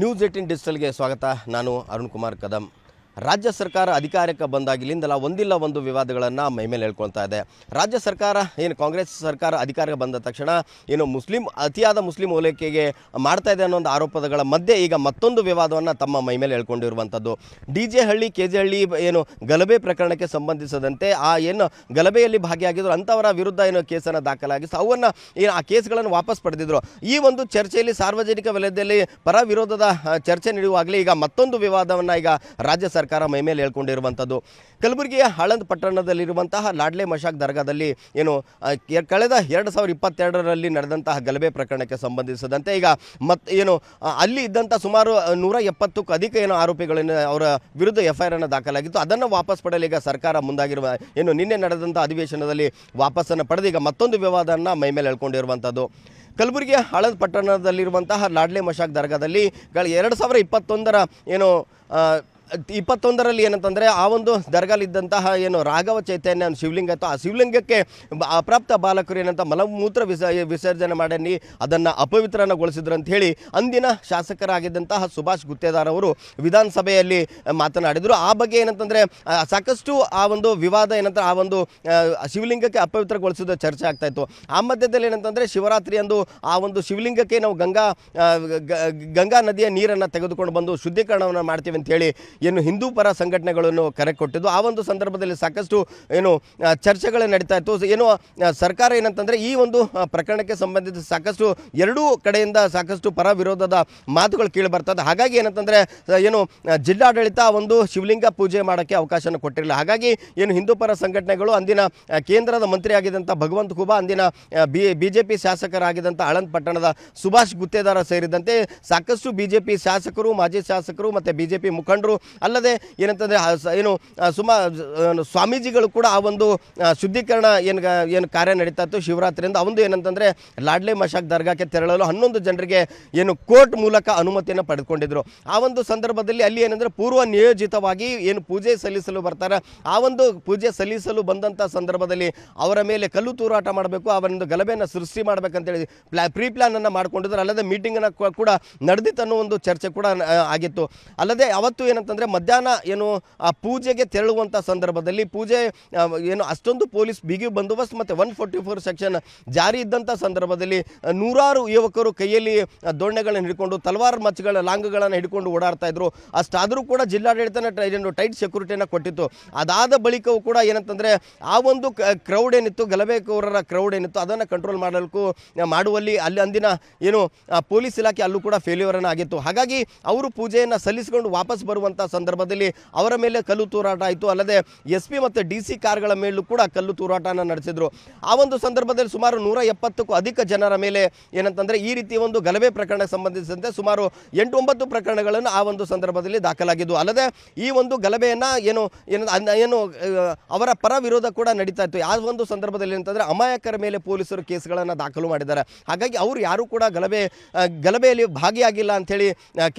News 18 ಡಿಜಿಟಲ್ಗೆ ಸ್ವಾಗತ. ನಾನು ಅರುಣ್ ಕುಮಾರ್ ಕದಂ. ರಾಜ್ಯ ಸರ್ಕಾರ ಅಧಿಕಾರಕ್ಕೆ ಬಂದಾಗಿಲಿಂದಲ ಒಂದಿಲ್ಲ ಒಂದು ವಿವಾದಗಳನ್ನು ಮೈಮೇಲೆ ಹೇಳ್ಕೊಳ್ತಾ ಇದೆ. ರಾಜ್ಯ ಸರ್ಕಾರ ಏನು ಕಾಂಗ್ರೆಸ್ ಸರ್ಕಾರ ಅಧಿಕಾರಕ್ಕೆ ಬಂದ ತಕ್ಷಣ ಏನು ಅತಿಯಾದ ಮುಸ್ಲಿಂ ಓಲೈಕೆಗೆ ಮಾಡ್ತಾ ಇದೆ ಅನ್ನೋ ಒಂದು ಆರೋಪಗಳ ಮಧ್ಯೆ ಈಗ ಮತ್ತೊಂದು ವಿವಾದವನ್ನು ತಮ್ಮ ಮೈಮೇಲೆ ಹೇಳ್ಕೊಂಡಿರುವಂಥದ್ದು. DJ ಹಳ್ಳಿ KJ ಹಳ್ಳಿ ಏನು ಗಲಭೆ ಪ್ರಕರಣಕ್ಕೆ ಸಂಬಂಧಿಸಿದಂತೆ ಏನು ಗಲಭೆಯಲ್ಲಿ ಭಾಗಿಯಾಗಿದ್ರು ಅಂಥವರ ವಿರುದ್ಧ ಏನು ಕೇಸನ್ನು ದಾಖಲಾಗಿದ್ದು ಅವನ್ನು ಆ ಕೇಸ್ಗಳನ್ನು ವಾಪಸ್ ಪಡೆದಿದ್ರು. ಈ ಒಂದು ಚರ್ಚೆಯಲ್ಲಿ ಸಾರ್ವಜನಿಕ ವಲಯದಲ್ಲಿ ಪರ ವಿರೋಧದ ಚರ್ಚೆ ನಡೆಯುವಾಗಲೇ ಈಗ ಮತ್ತೊಂದು ವಿವಾದವನ್ನು ಈಗ ರಾಜ್ಯ ಸರ್ಕಾರ ಮೈಮೇಲೆ ಹೇಳ್ಕೊಂಡಿರುವಂಥದ್ದು. ಕಲಬುರಗಿಯ ಆಳಂದ್ ಪಟ್ಟಣದಲ್ಲಿರುವಂತಹ ಲಾಡ್ಲೆ ಮಶಾಕ್ ದರ್ಗಾದಲ್ಲಿ ಏನು ಕಳೆದ 2022ರಲ್ಲಿ ನಡೆದಂತಹ ಗಲಭೆ ಪ್ರಕರಣಕ್ಕೆ ಸಂಬಂಧಿಸಿದಂತೆ ಈಗ ಅಲ್ಲಿ ಇದ್ದಂಥ ಸುಮಾರು 170ಕ್ಕೂ ಅಧಿಕ ಆರೋಪಿಗಳನ್ನು ಅವರ ವಿರುದ್ಧ FIR ಅನ್ನು ದಾಖಲಾಗಿತ್ತು. ಅದನ್ನು ವಾಪಸ್ ಪಡೆಯಲು ಈಗ ಸರ್ಕಾರ ಮುಂದಾಗಿರುವ ನಿನ್ನೆ ನಡೆದಂಥ ಅಧಿವೇಶನದಲ್ಲಿ ವಾಪಸ್ಸನ್ನು ಪಡೆದು ಈಗ ಮತ್ತೊಂದು ವಿವಾದವನ್ನು ಮೈಮೇಲೆ ಹೇಳ್ಕೊಂಡಿರುವಂಥದ್ದು. ಕಲಬುರಗಿಯ ಆಳಂದ್ ಪಟ್ಟಣದಲ್ಲಿರುವಂತಹ ಲಾಡ್ಲೆ ಮಶಾಕ್ ದರ್ಗಾದಲ್ಲಿ 2021ರ 21ರಲ್ಲಿ ಏನಂತಂದರೆ ಆ ಒಂದು ದರ್ಗಾಲಿದ್ದಂತಹ ರಾಘವ ಚೈತನ್ಯ ಶಿವಲಿಂಗ ಇತ್ತು. ಆ ಶಿವಲಿಂಗಕ್ಕೆ ಅಪ್ರಾಪ್ತ ಬಾಲಕರು ಏನಂತ ಮಲಮೂತ್ರ ವಿಸರ್ಜನೆ ಮಾಡಿ ಅದನ್ನು ಅಪವಿತ್ರನಗೊಳಿಸಿದ್ರು ಅಂತ ಹೇಳಿ ಅಂದಿನ ಶಾಸಕರಾಗಿದ್ದಂತಹ ಸುಭಾಷ್ ಗುತ್ತೇದಾರ್ ಅವರು ವಿಧಾನಸಭೆಯಲ್ಲಿ ಮಾತನಾಡಿದರು. ಆ ಬಗ್ಗೆ ಏನಂತಂದರೆ ಸಾಕಷ್ಟು ಆ ಒಂದು ವಿವಾದ ಆ ಒಂದು ಶಿವಲಿಂಗಕ್ಕೆ ಅಪವಿತ್ರಗೊಳಿಸಿದ ಚರ್ಚೆ ಆಗ್ತಾ ಇತ್ತು. ಆ ಮಧ್ಯದಲ್ಲಿ ಏನಂತಂದರೆ ಶಿವರಾತ್ರಿ ಅಂದು ಆ ಒಂದು ಶಿವಲಿಂಗಕ್ಕೆ ನಾವು ಗಂಗಾ ನದಿಯ ನೀರನ್ನು ತೆಗೆದುಕೊಂಡು ಬಂದು ಶುದ್ಧೀಕರಣವನ್ನು ಮಾಡ್ತೀವಿ ಅಂತ ಹೇಳಿ ಹಿಂದೂ ಪರ ಸಂಘಟನೆಗಳನ್ನು ಕರೆ ಕೊಟ್ಟಿದ್ದು. ಆ ಒಂದು ಸಂದರ್ಭದಲ್ಲಿ ಸಾಕಷ್ಟು ಚರ್ಚೆಗಳು ನಡೀತಾ ಇತ್ತು. ಸರ್ಕಾರ ಏನಂತಂದರೆ ಈ ಒಂದು ಪ್ರಕರಣಕ್ಕೆ ಸಂಬಂಧಿಸಿ ಸಾಕಷ್ಟು ಎರಡೂ ಕಡೆಯಿಂದ ಸಾಕಷ್ಟು ಪರ ವಿರೋಧದ ಮಾತುಗಳು ಕೇಳಿ ಬರ್ತದೆ. ಹಾಗಾಗಿ ಏನಂತಂದರೆ ಜಿಲ್ಲಾಡಳಿತ ಒಂದು ಶಿವಲಿಂಗ ಪೂಜೆ ಮಾಡೋಕ್ಕೆ ಅವಕಾಶನ ಕೊಟ್ಟಿರಲಿಲ್ಲ. ಹಾಗಾಗಿ ಹಿಂದೂ ಪರ ಸಂಘಟನೆಗಳು ಅಂದಿನ ಕೇಂದ್ರದ ಮಂತ್ರಿ ಆಗಿದ್ದಂಥ ಭಗವಂತ ಖೂಬಾ, ಅಂದಿನ BJP ಶಾಸಕರಾಗಿದ್ದಂಥ ಆಳಂದ್ ಪಟ್ಟಣದ ಸುಭಾಷ್ ಗುತ್ತೇದಾರ ಸೇರಿದಂತೆ ಸಾಕಷ್ಟು BJP ಶಾಸಕರು, ಮಾಜಿ ಶಾಸಕರು ಮತ್ತು BJP ಮುಖಂಡರು ಅಲ್ಲದೆ ಏನಂತಂದರೆ ಸ್ವಾಮೀಜಿಗಳು ಕೂಡ ಆ ಒಂದು ಶುದ್ಧೀಕರಣ ಏನು ಕಾರ್ಯ ನಡೀತಾ ಇತ್ತು ಶಿವರಾತ್ರಿಯಿಂದ ಒಂದು ಏನಂತಂದರೆ ಲಾಡ್ಲೆ ಮಶಾಕ್ ದರ್ಗಾಕ್ಕೆ ತೆರಳಲು 11 ಜನರಿಗೆ ಕೋರ್ಟ್ ಮೂಲಕ ಅನುಮತಿಯನ್ನು ಪಡೆದುಕೊಂಡಿದ್ರು. ಆ ಒಂದು ಸಂದರ್ಭದಲ್ಲಿ ಅಲ್ಲಿ ಏನಂದರೆ ಪೂರ್ವ ನಿಯೋಜಿತವಾಗಿ ಪೂಜೆ ಸಲ್ಲಿಸಲು ಬರ್ತಾರೆ. ಆ ಒಂದು ಪೂಜೆ ಸಲ್ಲಿಸಲು ಬಂದಂಥ ಸಂದರ್ಭದಲ್ಲಿ ಅವರ ಮೇಲೆ ಕಲ್ಲು ತೂರಾಟ ಮಾಡಬೇಕು, ಅವರೊಂದು ಗಲಭೆಯನ್ನು ಸೃಷ್ಟಿ ಮಾಡಬೇಕಂತೇಳಿ ಪ್ರೀ ಪ್ಲಾನನ್ನು ಮಾಡ್ಕೊಂಡಿದ್ರು. ಅಲ್ಲದೆ ಮೀಟಿಂಗನ್ನು ಕೂಡ ನಡೆದಿತ್ತು ಅನ್ನೋ ಒಂದು ಚರ್ಚೆ ಕೂಡ ಆಗಿತ್ತು. ಅಲ್ಲದೆ ಅವತ್ತು ಏನಂತಂದರೆ ಮಧ್ಯಾಹ್ನ ಆ ಪೂಜೆಗೆ ತೆರಳುವಂಥ ಸಂದರ್ಭದಲ್ಲಿ ಪೂಜೆ ಅಷ್ಟೊಂದು ಪೊಲೀಸ್ ಬಿಗಿ ಬಂದೋಬಸ್ತ್ ಮತ್ತು 144 ಸೆಕ್ಷನ್ ಜಾರಿ ಇದ್ದಂಥ ಸಂದರ್ಭದಲ್ಲಿ ನೂರಾರು ಯುವಕರು ಕೈಯಲ್ಲಿ ದೊಣ್ಣೆಗಳನ್ನು ಹಿಡ್ಕೊಂಡು ತಲವಾರು ಮಚ್ಚಗಳ ಲಾಂಗ್ಗಳನ್ನು ಹಿಡ್ಕೊಂಡು ಓಡಾಡ್ತಾ ಇದ್ರು. ಅಷ್ಟಾದರೂ ಕೂಡ ಜಿಲ್ಲಾಡಳಿತನ ಟೈಟ್ ಸೆಕ್ಯೂರಿಟಿಯನ್ನು ಕೊಟ್ಟಿತ್ತು. ಅದಾದ ಬಳಿಕವೂ ಕೂಡ ಏನಂತಂದರೆ ಆ ಒಂದು ಕ್ರೌಡ್ ಏನಿತ್ತು, ಗಲಭೆಕೋರರ ಕ್ರೌಡ್ ಏನಿತ್ತು ಅದನ್ನು ಕಂಟ್ರೋಲ್ ಮಾಡುವಲ್ಲಿ ಅಲ್ಲಿ ಅಂದಿನ ಪೊಲೀಸ್ ಇಲಾಖೆ ಅಲ್ಲೂ ಕೂಡ ಫೇಲ್ಯೂರನ್ನು ಆಗಿತ್ತು. ಹಾಗಾಗಿ ಅವರು ಪೂಜೆಯನ್ನು ಸಲ್ಲಿಸಿಕೊಂಡು ವಾಪಸ್ ಬರುವಂಥ ಸಂದರ್ಭದಲ್ಲಿ ಅವರ ಮೇಲೆ ಕಲ್ಲು ತೂರಾಟ ಆಯಿತು. ಅಲ್ಲದೆ SP ಮತ್ತು DC ಕಾರ್ಗಳ ಮೇಲೂ ಕೂಡ ಕಲ್ಲು ತೂರಾಟನ ನಡೆಸಿದ್ರು. ಆ ಒಂದು ಸಂದರ್ಭದಲ್ಲಿ ಸುಮಾರು 170ಕ್ಕೂ ಅಧಿಕ ಜನರ ಮೇಲೆ ಏನಂತಂದರೆ ಈ ರೀತಿಯ ಒಂದು ಗಲಭೆ ಪ್ರಕರಣಕ್ಕೆ ಸಂಬಂಧಿಸಿದಂತೆ ಸುಮಾರು 8-9 ಪ್ರಕರಣಗಳನ್ನು ಆ ಒಂದು ಸಂದರ್ಭದಲ್ಲಿ ದಾಖಲಾಗಿದ್ದು. ಅಲ್ಲದೆ ಈ ಒಂದು ಗಲಭೆಯನ್ನು ಅವರ ಪರ ವಿರೋಧ ಕೂಡ ನಡೀತಾ ಇತ್ತು. ಆ ಒಂದು ಸಂದರ್ಭದಲ್ಲಿ ಏನಂತಂದರೆ ಅಮಾಯಕರ ಮೇಲೆ ಪೊಲೀಸರು ಕೇಸ್ಗಳನ್ನು ದಾಖಲು ಮಾಡಿದ್ದಾರೆ. ಹಾಗಾಗಿ ಅವರು ಯಾರೂ ಕೂಡ ಗಲಭೆಯಲ್ಲಿ ಭಾಗಿಯಾಗಿಲ್ಲ ಅಂಥೇಳಿ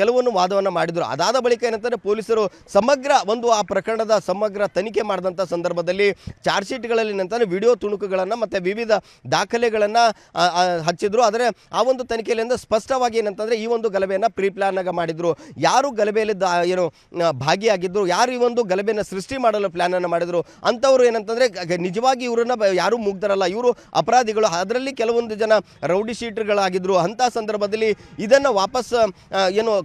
ಕೆಲವೊಂದು ವಾದವನ್ನು ಮಾಡಿದರು. ಅದಾದ ಬಳಿಕ ಏನಂತಂದರೆ ಪೊಲೀಸರು ಸಮಗ್ರ ಒಂದು ಆ ಪ್ರಕರಣದ ಸಮಗ್ರ ತನಿಖೆ ಮಾಡಿದಂಥ ಸಂದರ್ಭದಲ್ಲಿ ಚಾರ್ಜ್ ಶೀಟ್ಗಳಲ್ಲಿ ಏನಂತಂದರೆ ವಿಡಿಯೋ ತುಣುಕುಗಳನ್ನು ಮತ್ತು ವಿವಿಧ ದಾಖಲೆಗಳನ್ನು ಹಚ್ಚಿದ್ರು. ಆದರೆ ಆ ಒಂದು ತನಿಖೆಯಲ್ಲಿ ಸ್ಪಷ್ಟವಾಗಿ ಏನಂತಂದರೆ ಈ ಒಂದು ಗಲಭೆಯನ್ನು ಪ್ರೀ ಪ್ಲಾನ್ ಆಗಿ ಮಾಡಿದ್ರು. ಯಾರು ಗಲಭೆಯಲ್ಲಿ ಭಾಗಿಯಾಗಿದ್ದರು, ಯಾರು ಈ ಒಂದು ಗಲಭೆಯನ್ನು ಸೃಷ್ಟಿ ಮಾಡಲು ಪ್ಲಾನನ್ನು ಮಾಡಿದರು ಅಂಥವ್ರು ಏನಂತಂದರೆ ನಿಜವಾಗಿ ಇವರನ್ನು ಯಾರೂ ಮುಗ್ದರಲ್ಲ, ಇವರು ಅಪರಾಧಿಗಳು. ಅದರಲ್ಲಿ ಕೆಲವೊಂದು ಜನ ರೌಡಿ ಶೀಟರ್ಗಳಾಗಿದ್ದರು. ಅಂಥ ಸಂದರ್ಭದಲ್ಲಿ ಇದನ್ನು ವಾಪಸ್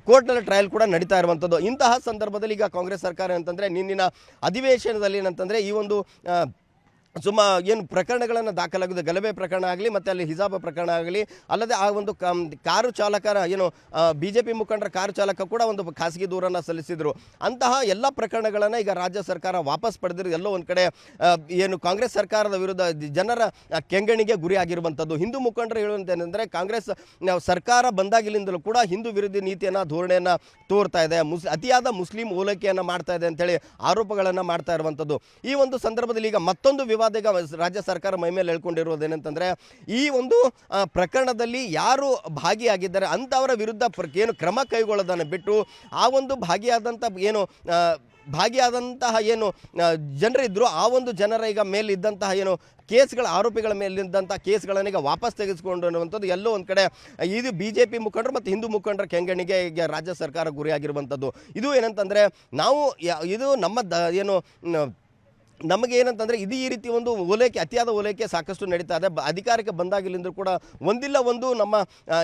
ಕೋರ್ಟ್ನಲ್ಲಿ ಟ್ರಯಲ್ ಕೂಡ ನಡೀತಾ ಇರುವಂಥದ್ದು. ಇಂತಹ ಸಂದರ್ಭದಲ್ಲಿ ಈಗ ಕಾಂಗ್ರೆಸ್ ಸರ್ಕಾರ ಏನಂತಂದರೆ ನಿನ್ನಿನ ಅಧಿವೇಶನದಲ್ಲಿ ಏನಂತಂದರೆ ಈ ಒಂದು ಪ್ರಕರಣಗಳನ್ನು ದಾಖಲಾಗಿದೆ, ಗಲಭೆ ಪ್ರಕರಣ ಆಗಲಿ ಮತ್ತು ಅಲ್ಲಿ ಹಿಜಾಬ್ ಪ್ರಕರಣ ಆಗಲಿ, ಅಲ್ಲದೆ ಆ ಒಂದು ಕಾರು ಚಾಲಕರ BJP ಮುಖಂಡರ ಕಾರು ಚಾಲಕ ಕೂಡ ಒಂದು ಖಾಸಗಿ ದೂರನ್ನು ಸಲ್ಲಿಸಿದರು. ಅಂತಹ ಎಲ್ಲ ಪ್ರಕರಣಗಳನ್ನು ಈಗ ರಾಜ್ಯ ಸರ್ಕಾರ ವಾಪಸ್ ಪಡೆದಿರೋ ಎಲ್ಲೋ ಒಂದು ಕಡೆ ಕಾಂಗ್ರೆಸ್ ಸರ್ಕಾರದ ವಿರುದ್ಧ ಜನರ ಕೆಂಗಣಿಗೆ ಗುರಿಯಾಗಿರುವಂಥದ್ದು. ಹಿಂದೂ ಮುಖಂಡರು ಹೇಳುವಂತೇನೆಂದರೆ ಕಾಂಗ್ರೆಸ್ ಸರ್ಕಾರ ಬಂದಾಗಿಲಿಂದಲೂ ಕೂಡ ಹಿಂದೂ ವಿರೋಧಿ ನೀತಿಯನ್ನು ಧೋರಣೆಯನ್ನು ತೋರ್ತಾ ಇದೆ, ಅತಿಯಾದ ಮುಸ್ಲಿಂ ಓಲೈಕೆಯನ್ನು ಮಾಡ್ತಾ ಇದೆ ಅಂತೇಳಿ ಆರೋಪಗಳನ್ನು ಮಾಡ್ತಾ ಇರುವಂಥದ್ದು. ಈ ಒಂದು ಸಂದರ್ಭದಲ್ಲಿ ಈಗ ಮತ್ತೊಂದು ವಿವಾದ ರಾಜ್ಯ ಸರ್ಕಾರ ಮೈಮೇಲೆ ಹೇಳ್ಕೊಂಡಿರುವುದೇನೆಂತಂದರೆ ಈ ಒಂದು ಪ್ರಕರಣದಲ್ಲಿ ಯಾರು ಭಾಗಿಯಾಗಿದ್ದಾರೆ ಅಂಥವರ ವಿರುದ್ಧ ಕ್ರಮ ಕೈಗೊಳ್ಳೋದನ್ನು ಬಿಟ್ಟು ಆ ಒಂದು ಭಾಗಿಯಾದಂಥ ಭಾಗಿಯಾದಂತಹ ಏನು ಜನರಿದ್ದರು ಆ ಒಂದು ಜನರ ಈಗ ಮೇಲಿದ್ದಂತಹ ಏನು ಕೇಸ್ಗಳ ಆರೋಪಿಗಳ ಮೇಲಿದ್ದಂಥ ಕೇಸ್ಗಳನ್ನು ಈಗ ವಾಪಸ್ ತೆಗೆದುಕೊಂಡು ಅನ್ನುವಂಥದ್ದು ಎಲ್ಲೋ ಒಂದು ಕಡೆ ಇದು BJP ಮುಖಂಡರು ಮತ್ತು ಹಿಂದೂ ಮುಖಂಡರ ಕೆಂಗಣಿಗೆ ಈಗ ರಾಜ್ಯ ಸರ್ಕಾರ ಗುರಿಯಾಗಿರುವಂಥದ್ದು. ಇದು ಏನಂತಂದರೆ ನಾವು ಇದು ನಮ್ಮ ಏನು ನಮಗೆ ಏನಂತಂದರೆ ಇದು ಈ ರೀತಿ ಒಂದು ಓಲೈಕೆ ಅತಿಯಾದ ಓಲೈಕೆ ಸಾಕಷ್ಟು ನಡೀತಾ ಇದೆ. ಅಧಿಕಾರಕ್ಕೆ ಬಂದಾಗಲಿಂದರೂ ಕೂಡ ಒಂದಿಲ್ಲ ಒಂದು ನಮ್ಮ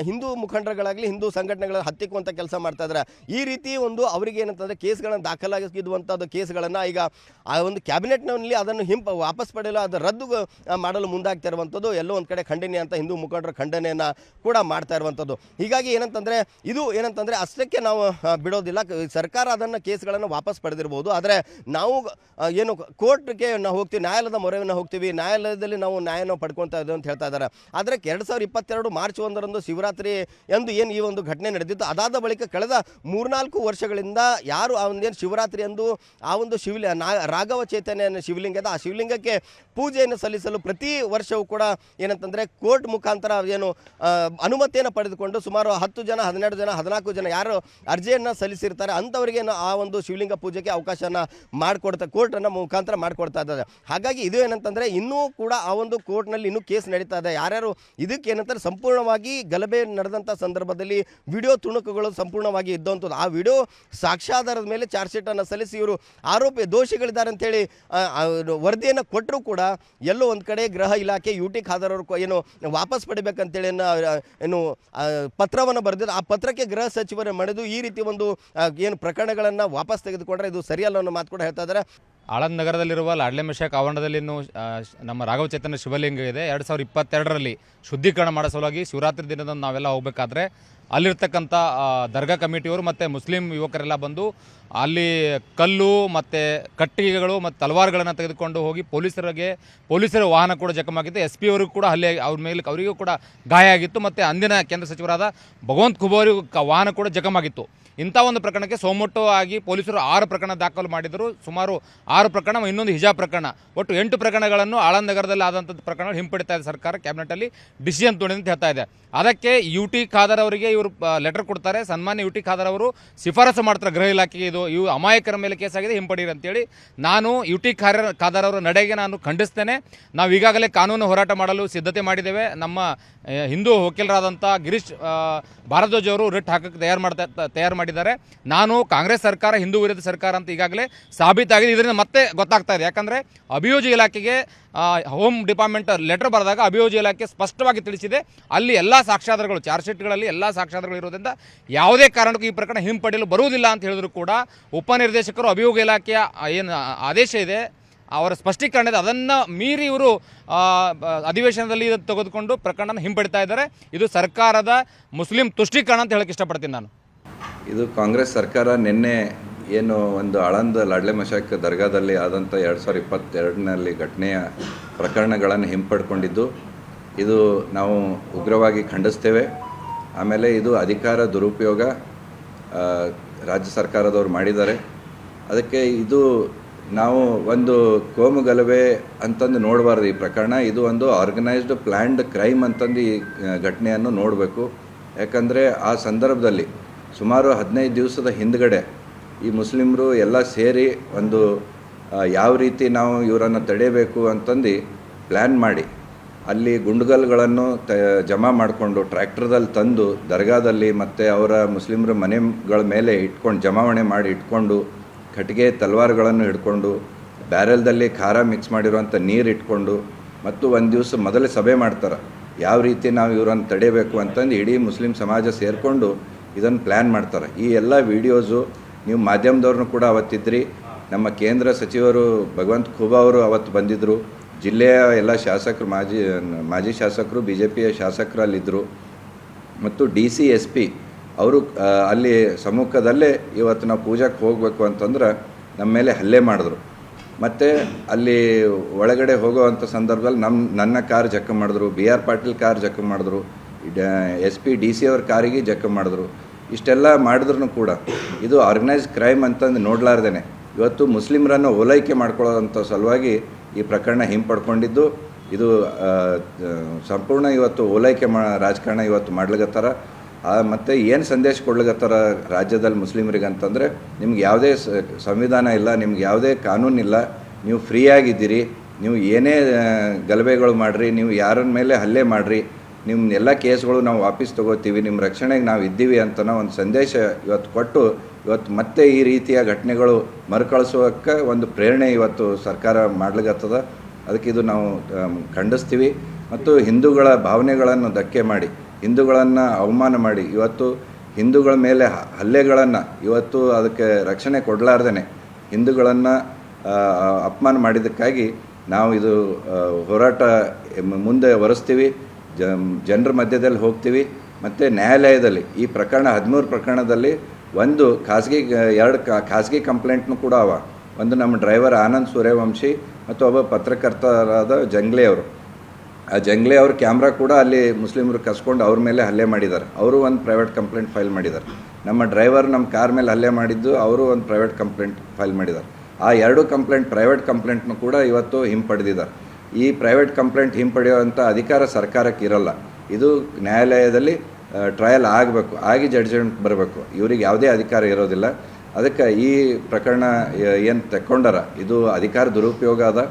ಹಿಂದೂ ಮುಖಂಡರುಗಳಾಗಲಿ ಹಿಂದೂ ಸಂಘಟನೆಗಳ ಹತ್ತಿಕ್ಕುವಂಥ ಕೆಲಸ ಮಾಡ್ತಾ ಇದ್ದಾರೆ. ಈ ರೀತಿ ಒಂದು ಅವರಿಗೆ ಏನಂತಂದರೆ ಕೇಸ್ಗಳನ್ನು ದಾಖಲಾಗಿರುವಂಥದ್ದು ಕೇಸ್ಗಳನ್ನು ಈಗ ಆ ಒಂದು ಕ್ಯಾಬಿನೆಟ್ನಲ್ಲಿ ಅದನ್ನು ವಾಪಸ್ ಪಡೆಯಲು ಅದು ರದ್ದು ಮಾಡಲು ಮುಂದಾಗ್ತಾ ಇರುವಂಥದ್ದು ಎಲ್ಲೋ ಒಂದು ಕಡೆ ಖಂಡನೀಯ ಅಂತ ಹಿಂದೂ ಮುಖಂಡರ ಖಂಡನೆಯನ್ನು ಕೂಡ ಮಾಡ್ತಾ ಇರುವಂಥದ್ದು. ಹೀಗಾಗಿ ಏನಂತಂದರೆ ಇದು ಏನಂತಂದರೆ ಅಷ್ಟಕ್ಕೆ ನಾವು ಬಿಡೋದಿಲ್ಲ. ಸರ್ಕಾರ ಅದನ್ನು ಕೇಸ್ಗಳನ್ನು ವಾಪಸ್ ಪಡೆದಿರ್ಬೋದು, ಆದರೆ ನಾವು ಏನು ಕೋರ್ಟ್ಗೆ ನಾವು ಹೋಗ್ತೀವಿ, ನ್ಯಾಯಾಲಯದ ಮೊರೆಯನ್ನು ಹೋಗ್ತೀವಿ, ನ್ಯಾಯಾಲಯದಲ್ಲಿ ನಾವು ನ್ಯಾಯನ ಪಡ್ಕೊಳ್ತಾ ಇದ್ದೇವೆ ಅಂತ ಹೇಳ್ತಾ ಇದ್ದಾರೆ. ಆದರೆ 2022 ಮಾರ್ಚ್ 1ರಂದು ಶಿವರಾತ್ರಿ ಎಂದು ಏನು ಈ ಒಂದು ಘಟನೆ ನಡೆದಿತ್ತು, ಅದಾದ ಬಳಿಕ ಕಳೆದ 3-4 ವರ್ಷಗಳಿಂದ ಯಾರು ಆ ಒಂದೇನು ಶಿವರಾತ್ರಿ ಎಂದು ಆ ಒಂದು ರಾಘವ ಚೈತನ್ಯ ಶಿವಲಿಂಗ ಇದೆ, ಆ ಶಿವಲಿಂಗಕ್ಕೆ ಪೂಜೆಯನ್ನು ಸಲ್ಲಿಸಲು ಪ್ರತಿ ವರ್ಷವೂ ಕೂಡ ಏನಂತಂದರೆ ಕೋರ್ಟ್ ಮುಖಾಂತರ ಏನು ಅನುಮತಿಯನ್ನು ಪಡೆದುಕೊಂಡು ಸುಮಾರು 10 ಜನ 12 ಜನ 14 ಜನ ಯಾರು ಅರ್ಜಿಯನ್ನು ಸಲ್ಲಿಸಿರ್ತಾರೆ ಅಂಥವರಿಗೆ ಆ ಒಂದು ಶಿವಲಿಂಗ ಪೂಜೆಗೆ ಅವಕಾಶನ ಮಾಡಿಕೊಡ್ತಾ ಕೋರ್ಟನ್ನು ಮುಖಾಂತರ ಮಾಡಿಕೊಡ್ತಾ ಇದ್ದಾರೆ. ಹಾಗಾಗಿ ಇದು ಏನಂತಂದರೆ ಇನ್ನೂ ಕೂಡ ಆ ಒಂದು ಕೋರ್ಟ್ನಲ್ಲಿ ಇನ್ನೂ ಕೇಸ್ ನಡೀತಾ ಇದೆ. ಯಾರ್ಯಾರು ಇದಕ್ಕೆ ಏನಂತಾರೆ ಸಂಪೂರ್ಣವಾಗಿ ಗಲಭೆ ನಡೆದಂಥ ಸಂದರ್ಭದಲ್ಲಿ ವಿಡಿಯೋ ತುಣುಕುಗಳು ಸಂಪೂರ್ಣವಾಗಿ ಇದ್ದಂಥದ್ದು, ಆ ವಿಡಿಯೋ ಸಾಕ್ಷ್ಯಾಧಾರದ ಮೇಲೆ ಚಾರ್ಜ್ ಶೀಟನ್ನು ಸಲ್ಲಿಸಿ ಇವರು ಆರೋಪಿ ದೋಷಿಗಳಿದ್ದಾರೆ ಅಂತೇಳಿ ವರದಿಯನ್ನು ಕೊಟ್ಟರೂ ಕೂಡ ಎಲ್ಲೋ ಒಂದು ಕಡೆ ಗೃಹ ಇಲಾಖೆ UT ಖಾದರ್ ಅವರು ಏನು ವಾಪಸ್ ಪಡಿಬೇಕಂತೇಳಿ ಏನು ಪತ್ರವನ್ನು ಬರೆದಿದ್ದು, ಆ ಪತ್ರಕ್ಕೆ ಗೃಹ ಸಚಿವರು ಮಾಡಿದ್ದು ಈ ರೀತಿ ಒಂದು ಏನು ಪ್ರಕರಣಗಳನ್ನು ವಾಪಸ್ ತೆಗೆದುಕೊಂಡ್ರೆ ಇದು ಸರಿಯಲ್ಲ ಅನ್ನೋ ಮಾತು ಕೂಡ ಹೇಳ್ತಾ ಇದ್ದಾರೆ. ಆಳಂದ್ ನಗರದಲ್ಲಿರುವ ಲಾಡ್ಲೆ ಮಶಾಕ್ ಆವರಣದಲ್ಲಿ ನಮ್ಮ ರಾಘವ ಚೈತನ್ಯ ಶಿವಲಿಂಗ ಇದೆ. 2022ರಲ್ಲಿ ಶುದ್ಧೀಕರಣ ಮಾಡೋ ಸಲುವಾಗಿ ಶಿವರಾತ್ರಿ ದಿನದಂದು ನಾವೆಲ್ಲ ಹೋಗಬೇಕಾದ್ರೆ ಅಲ್ಲಿರ್ತಕ್ಕಂಥ ದರ್ಗಾ ಕಮಿಟಿಯವರು ಮತ್ತು ಮುಸ್ಲಿಂ ಯುವಕರೆಲ್ಲ ಬಂದು ಅಲ್ಲಿ ಕಲ್ಲು ಮತ್ತು ಕಟ್ಟಿಗೆಗಳು ಮತ್ತು ತಲವಾರುಗಳನ್ನು ತೆಗೆದುಕೊಂಡು ಹೋಗಿ ಪೊಲೀಸರ ವಾಹನ ಕೂಡ ಜಖಮಾಗಿತ್ತು. SP ಅವರಿಗೂ ಕೂಡ ಹಲ್ಲೆ ಅವ್ರ ಮೇಲೆ ಅವರಿಗೂ ಕೂಡ ಗಾಯ ಆಗಿತ್ತು. ಮತ್ತು ಅಂದಿನ ಕೇಂದ್ರ ಸಚಿವರಾದ ಭಗವಂತ್ ಖೂಬಾ ಅವರಿಗೂ ವಾಹನ ಕೂಡ ಜಖಮಾಗಿತ್ತು. ಇಂಥ ಒಂದು ಪ್ರಕರಣಕ್ಕೆ ಸೋಮೋಟೋ ಆಗಿ ಪೊಲೀಸರು 6 ಪ್ರಕರಣ ದಾಖಲು ಮಾಡಿದರು. ಸುಮಾರು 6 ಪ್ರಕರಣ, ಇನ್ನೊಂದು ಹಿಜಾಬ್ ಪ್ರಕರಣ, ಒಟ್ಟು 8 ಪ್ರಕರಣಗಳನ್ನು ಆಳಂದ್ ನಗರದಲ್ಲಿ ಆದಂಥ ಪ್ರಕರಣಗಳು ಹಿಂಪಡಿತಾ ಇದೆ. ಸರ್ಕಾರ ಕ್ಯಾಬಿನೆಟಲ್ಲಿ ಡಿಸಿಷನ್ ತೊಗೊಂಡಿದೆ ಅಂತ ಹೇಳ್ತಾ ಇದೆ. ಅದಕ್ಕೆ UT ಖಾದರ್ ಅವರಿಗೆ ಇವರು ಲೆಟರ್ ಕೊಡ್ತಾರೆ. ಸನ್ಮಾನ್ಯ UT ಖಾದರ್ ಅವರು ಶಿಫಾರಸು ಮಾಡ್ತಾರೆ ಗೃಹ ಇಲಾಖೆಗೆ, ಇವು ಅಮಾಯಕರ ಮೇಲೆ ಕೇಸ್ ಆಗಿದೆ, ಹಿಂಪಡೀರಿ ಅಂತೇಳಿ. ನಾನು UT ಖಾದರ್ ಅವರ ನಡೆಗೆ ನಾನು ಖಂಡಿಸ್ತೇನೆ. ನಾವು ಈಗಾಗಲೇ ಕಾನೂನು ಹೋರಾಟ ಮಾಡಲು ಸಿದ್ಧತೆ ಮಾಡಿದ್ದೇವೆ. ನಮ್ಮ ಹಿಂದೂ ವಕೀಲರಾದಂಥ ಗಿರೀಶ್ ಭಾರದ್ವಾಜ್ ಅವರು ರಿಟ್ ಹಾಕಕ್ಕೆ ತಯಾರು ಮಾಡಿದ್ದಾರೆ. ನಾನು ಕಾಂಗ್ರೆಸ್ ಸರ್ಕಾರ ಹಿಂದೂ ವಿರೋಧಿ ಸರ್ಕಾರ ಅಂತ ಈಗಾಗಲೇ ಸಾಬೀತಾಗಿದೆ. ಇದರಿಂದ ಮತ್ತೆ ಗೊತ್ತಾಗ್ತಾ ಇದೆ. ಯಾಕಂದರೆ ಅಭಿಯೋಜಿ ಇಲಾಖೆಗೆ ಹೋಮ್ ಡಿಪಾರ್ಟ್ಮೆಂಟ್ ಲೆಟರ್ ಬರೆದಾಗ ಅಭಿಯೋಜಿ ಇಲಾಖೆ ಸ್ಪಷ್ಟವಾಗಿ ತಿಳಿಸಿದೆ, ಅಲ್ಲಿ ಎಲ್ಲ ಸಾಕ್ಷ್ಯಾಧಾರಗಳು ಚಾರ್ಜ್ ಶೀಟ್ಗಳಲ್ಲಿ ಎಲ್ಲ ಸಾಕ್ಷ್ಯಾಧಾರಗಳು ಇರೋದ್ರಿಂದ ಯಾವುದೇ ಕಾರಣಕ್ಕೂ ಈ ಪ್ರಕರಣ ಹಿಂಪಡೆಯಲು ಬರುವುದಿಲ್ಲ ಅಂತ ಹೇಳಿದ್ರು ಕೂಡ ಉಪನಿರ್ದೇಶಕರು ಅಭಿಯೋಗ ಇಲಾಖೆಯ ಏನು ಆದೇಶ ಇದೆ ಅವರ ಸ್ಪಷ್ಟೀಕರಣ ಇದೆ, ಅದನ್ನು ಮೀರಿ ಇವರು ಅಧಿವೇಶನದಲ್ಲಿ ಇದನ್ನು ತೆಗೆದುಕೊಂಡು ಪ್ರಕರಣ ಹಿಂಪಡಿತಾ ಇದ್ದಾರೆ. ಇದು ಸರ್ಕಾರದ ಮುಸ್ಲಿಂ ತುಷ್ಟೀಕರಣ ಅಂತ ಹೇಳಕ್ಕೆ ಇಷ್ಟಪಡ್ತೀನಿ ನಾನು. ಇದು ಕಾಂಗ್ರೆಸ್ ಸರ್ಕಾರ ನಿನ್ನೆ ಏನು ಒಂದು ಆಳಂದ್ ಲಾಡ್ಲೆ ಮಶಾಕ್ ದರ್ಗಾದಲ್ಲಿ ಆದಂಥ 2022ನಲ್ಲಿ ಘಟನೆಯ ಪ್ರಕರಣಗಳನ್ನು ಹಿಂಪಡ್ಕೊಂಡಿದ್ದು ಇದು ನಾವು ಉಗ್ರವಾಗಿ ಖಂಡಿಸ್ತೇವೆ. ಆಮೇಲೆ ಇದು ಅಧಿಕಾರ ದುರುಪಯೋಗ ರಾಜ್ಯ ಸರ್ಕಾರದವರು ಮಾಡಿದ್ದಾರೆ. ಅದಕ್ಕೆ ಇದು ನಾವು ಒಂದು ಕೋಮು ಗಲಭೆ ಅಂತಂದು ನೋಡಬಾರ್ದು. ಈ ಪ್ರಕರಣ ಇದು ಒಂದು ಆರ್ಗನೈಸ್ಡ್ ಪ್ಲ್ಯಾಂಡ್ ಕ್ರೈಮ್ ಅಂತಂದು ಈ ಘಟನೆಯನ್ನು ನೋಡಬೇಕು. ಯಾಕಂದರೆ ಆ ಸಂದರ್ಭದಲ್ಲಿ ಸುಮಾರು 15 ದಿವಸದ ಹಿಂದ್ಗಡೆ ಈ ಮುಸ್ಲಿಮರು ಎಲ್ಲ ಸೇರಿ ಒಂದು ಯಾವ ರೀತಿ ನಾವು ಇವರನ್ನು ತಡೆಯಬೇಕು ಅಂತಂದು ಪ್ಲ್ಯಾನ್ ಮಾಡಿ ಅಲ್ಲಿ ಗುಂಡುಗಲ್ಗಳನ್ನು ಜಮಾ ಮಾಡಿಕೊಂಡು ಟ್ರ್ಯಾಕ್ಟರ್ದಲ್ಲಿ ತಂದು ದರ್ಗಾದಲ್ಲಿ ಮತ್ತು ಅವರ ಮುಸ್ಲಿಮರ ಮನೆಗಳ ಮೇಲೆ ಇಟ್ಕೊಂಡು ಜಮಾವಣೆ ಮಾಡಿ ಇಟ್ಕೊಂಡು ಕಟ್ಟಿಗೆ ತಲವಾರುಗಳನ್ನು ಹಿಡ್ಕೊಂಡು ಬ್ಯಾರೆಲ್ದಲ್ಲಿ ಖಾರ ಮಿಕ್ಸ್ ಮಾಡಿರುವಂಥ ನೀರು ಇಟ್ಕೊಂಡು ಮತ್ತು ಒಂದು ದಿವಸ ಮೊದಲೇ ಸಭೆ ಮಾಡ್ತಾರೆ ಯಾವ ರೀತಿ ನಾವು ಇವರನ್ನು ತಡೆಯಬೇಕು ಅಂತಂದು ಇಡೀ ಮುಸ್ಲಿಂ ಸಮಾಜ ಸೇರಿಕೊಂಡು ಇದನ್ನು ಪ್ಲ್ಯಾನ್ ಮಾಡ್ತಾರೆ. ಈ ಎಲ್ಲ ವೀಡಿಯೋಸು ನೀವು ಮಾಧ್ಯಮದವ್ರನ್ನೂ ಕೂಡ ಅವತ್ತಿದ್ರಿ. ನಮ್ಮ ಕೇಂದ್ರ ಸಚಿವರು ಭಗವಂತ್ ಖೂಬಾ ಅವರು ಅವತ್ತು ಬಂದಿದ್ದರು. ಜಿಲ್ಲೆಯ ಎಲ್ಲ ಶಾಸಕರು ಮಾಜಿ ಶಾಸಕರು BJPಯ ಶಾಸಕರು ಅಲ್ಲಿದ್ದರು. ಮತ್ತು DC SP ಅವರು ಅಲ್ಲಿ ಸಮ್ಮುಖದಲ್ಲೇ ಇವತ್ತು ನಾವು ಪೂಜೆಗೆ ಹೋಗಬೇಕು ಅಂತಂದ್ರೆ ನಮ್ಮ ಮೇಲೆ ಹಲ್ಲೆ ಮಾಡಿದ್ರು. ಮತ್ತು ಅಲ್ಲಿ ಒಳಗಡೆ ಹೋಗೋವಂಥ ಸಂದರ್ಭದಲ್ಲಿ ನನ್ನ ಕಾರ್ ಜಖಮ್ ಮಾಡಿದ್ರು, BR ಪಾಟೀಲ್ ಕಾರ್ ಜಖಮ್ ಮಾಡಿದ್ರು, SP DC ಅವ್ರ ಕಾರಿಗೆ ಜಖಮ್ ಮಾಡಿದ್ರು. ಇಷ್ಟೆಲ್ಲ ಮಾಡಿದ್ರು ಕೂಡ ಇದು ಆರ್ಗನೈಸ್ ಕ್ರೈಮ್ ಅಂತಂದು ನೋಡಲಾರ್ದೇನೆ ಇವತ್ತು ಮುಸ್ಲಿಮರನ್ನು ಓಲೈಕೆ ಮಾಡ್ಕೊಳ್ಳೋವಂಥ ಸಲುವಾಗಿ ಈ ಪ್ರಕರಣ ಹಿಂಪಡ್ಕೊಂಡಿದ್ದು. ಇದು ಸಂಪೂರ್ಣ ಇವತ್ತು ಓಲೈಕೆ ರಾಜಕಾರಣ ಇವತ್ತು ಮಾಡ್ಲಿಕತ್ತಾರ. ಮತ್ತು ಏನು ಸಂದೇಶ ಕೊಡ್ಲಿಕತ್ತಾರ ರಾಜ್ಯದಲ್ಲಿ ಮುಸ್ಲಿಮರಿಗೆ ಅಂತಂದರೆ ನಿಮ್ಗೆ ಯಾವುದೇ ಸಂವಿಧಾನ ಇಲ್ಲ, ನಿಮ್ಗೆ ಯಾವುದೇ ಕಾನೂನಿಲ್ಲ, ನೀವು ಫ್ರೀಯಾಗಿದ್ದೀರಿ, ನೀವು ಏನೇ ಗಲಭೆಗಳು ಮಾಡಿರಿ, ನೀವು ಯಾರ ಮೇಲೆ ಹಲ್ಲೆ ಮಾಡಿರಿ, ನಿಮ್ಮ ಎಲ್ಲ ಕೇಸ್ಗಳು ನಾವು ವಾಪಸ್ ತೊಗೋತೀವಿ, ನಿಮ್ಮ ರಕ್ಷಣೆಗೆ ನಾವು ಇದ್ದೀವಿ ಅಂತ ಒಂದು ಸಂದೇಶ ಇವತ್ತು ಕೊಟ್ಟು ಇವತ್ತು ಮತ್ತೆ ಈ ರೀತಿಯ ಘಟನೆಗಳು ಮರುಕಳಿಸೋಕ್ಕೆ ಒಂದು ಪ್ರೇರಣೆ ಇವತ್ತು ಸರ್ಕಾರ ಮಾಡ್ಲಿಕ್ಕತ್ತದ. ಅದಕ್ಕೆ ಇದು ನಾವು ಖಂಡಿಸ್ತೀವಿ. ಮತ್ತು ಹಿಂದೂಗಳ ಭಾವನೆಗಳನ್ನು ಧಕ್ಕೆ ಮಾಡಿ, ಹಿಂದೂಗಳನ್ನು ಅವಮಾನ ಮಾಡಿ, ಇವತ್ತು ಹಿಂದೂಗಳ ಮೇಲೆ ಹಲ್ಲೆಗಳನ್ನು ಇವತ್ತು ಅದಕ್ಕೆ ರಕ್ಷಣೆ ಕೊಡಲಾರ್ದೇ ಹಿಂದೂಗಳನ್ನು ಅಪಮಾನ ಮಾಡಿದ್ದಕ್ಕಾಗಿ ನಾವು ಇದು ಹೋರಾಟ ಮುಂದೆ ಹೊರಿಸ್ತೀವಿ, ಜನರ ಮಧ್ಯದಲ್ಲಿ ಹೋಗ್ತೀವಿ. ಮತ್ತು ನ್ಯಾಯಾಲಯದಲ್ಲಿ ಈ ಪ್ರಕರಣ 13 ಪ್ರಕರಣದಲ್ಲಿ ಒಂದು ಎರಡು ಖಾಸಗಿ ಕಂಪ್ಲೇಂಟ್ನು ಕೂಡ ಅವ. ಒಂದು ನಮ್ಮ ಡ್ರೈವರ್ ಆನಂದ್ ಸೂರ್ಯವಂಶಿ ಮತ್ತು ಒಬ್ಬ ಪತ್ರಕರ್ತರಾದ ಜಂಗ್ಲೆ ಅವರು. ಆ ಜಂಗ್ಲೆ ಅವ್ರ ಕ್ಯಾಮ್ರಾ ಕೂಡ ಅಲ್ಲಿ ಮುಸ್ಲಿಮರು ಕಸ್ಕೊಂಡು ಅವ್ರ ಮೇಲೆ ಹಲ್ಲೆ ಮಾಡಿದ್ದಾರೆ. ಅವರು ಒಂದು ಪ್ರೈವೇಟ್ ಕಂಪ್ಲೇಂಟ್ ಫೈಲ್ ಮಾಡಿದ್ದಾರೆ. ನಮ್ಮ ಡ್ರೈವರ್ ನಮ್ಮ ಕಾರ್ ಮೇಲೆ ಹಲ್ಲೆ ಮಾಡಿದ್ದು ಅವರು ಒಂದು ಪ್ರೈವೇಟ್ ಕಂಪ್ಲೇಂಟ್ ಫೈಲ್ ಮಾಡಿದ್ದಾರೆ. ಆ 2 ಕಂಪ್ಲೇಂಟ್ ಪ್ರೈವೇಟ್ ಕಂಪ್ಲೇಂಟ್ನು ಕೂಡ ಇವತ್ತು ಹಿಂಪಡೆದಿದ್ದಾರೆ. ಈ ಪ್ರೈವೇಟ್ ಕಂಪ್ಲೇಂಟ್ ಹಿಂಪಡೆಯುವಂಥ ಅಧಿಕಾರ ಸರ್ಕಾರಕ್ಕೆ ಇರಲ್ಲ. ಇದು ನ್ಯಾಯಾಲಯದಲ್ಲಿ ಟ್ರಯಲ್ ಆಗಬೇಕು, ಆಗಿ ಜಡ್ಜ್ಮೆಂಟ್ ಬರಬೇಕು. ಇವರಿಗೆ ಯಾವುದೇ ಅಧಿಕಾರ ಇರೋದಿಲ್ಲ. ಅದಕ್ಕೆ ಈ ಪ್ರಕರಣ ಏನು ತಗೊಂಡಾರ ಇದು ಅಧಿಕಾರ ದುರುಪಯೋಗ ಅದ.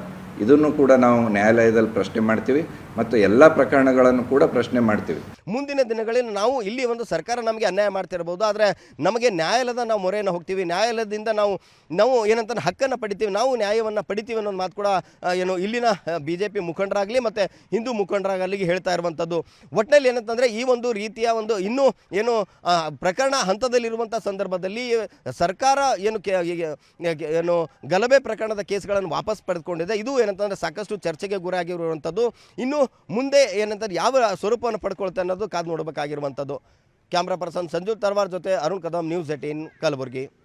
ಇದನ್ನು ಕೂಡ ನಾವು ನ್ಯಾಯಾಲಯದಲ್ಲಿ ಪ್ರಶ್ನೆ ಮಾಡ್ತೀವಿ ಮತ್ತು ಎಲ್ಲ ಪ್ರಕರಣಗಳನ್ನು ಕೂಡ ಪ್ರಶ್ನೆ ಮಾಡ್ತೀವಿ. ಮುಂದಿನ ದಿನಗಳಲ್ಲಿ ನಾವು ಇಲ್ಲಿ ಒಂದು ಸರ್ಕಾರ ನಮಗೆ ಅನ್ಯಾಯ ಮಾಡ್ತಿರ್ಬೋದು, ಆದರೆ ನಮಗೆ ನ್ಯಾಯಾಲಯದ ನಾವು ಮೊರೆಯನ್ನು ಹೋಗ್ತೀವಿ, ನ್ಯಾಯಾಲಯದಿಂದ ನಾವು ಏನಂತ ಹಕ್ಕನ್ನು ಪಡಿತೀವಿ, ನಾವು ನ್ಯಾಯವನ್ನು ಪಡಿತೀವಿ ಅನ್ನೋದು ಮಾತು ಕೂಡ ಏನು ಇಲ್ಲಿನ BJP ಮುಖಂಡರಾಗಲಿ ಮತ್ತು ಹಿಂದೂ ಮುಖಂಡರಾಗಲಿ ಹೇಳ್ತಾ ಇರುವಂಥದ್ದು. ಒಟ್ಟಿನಲ್ಲಿ ಏನಂತಂದರೆ ಈ ಒಂದು ರೀತಿಯ ಒಂದು ಇನ್ನೂ ಏನು ಪ್ರಕರಣ ಹಂತದಲ್ಲಿರುವಂಥ ಸಂದರ್ಭದಲ್ಲಿ ಸರ್ಕಾರ ಏನು ಗಲಭೆ ಪ್ರಕರಣದ ಕೇಸ್ಗಳನ್ನು ವಾಪಸ್ ಪಡೆದುಕೊಂಡಿದೆ. ಇದು ಏನಂತಂದರೆ ಸಾಕಷ್ಟು ಚರ್ಚೆಗೆ ಗುರಾಗಿರುವಂಥದ್ದು. ಇನ್ನು ಮುಂದೆ ಏನಂತಂದ್ರೆ ಯಾವ ಸ್ವರೂಪವನ್ನು ಪಡ್ಕೊಳ್ತೆ ಅನ್ನೋದು ಕಾದು ನೋಡಬೇಕಾಗಿರುವಂಥದ್ದು. ಕ್ಯಾಮ್ರಾ ಪರ್ಸನ್ ಸಂಜು ತರ್ವಾರ್ ಜೊತೆ ಅರುಣ್ ಕದಂ, ನ್ಯೂಸ್ 18 ಕಲಬುರಗಿ.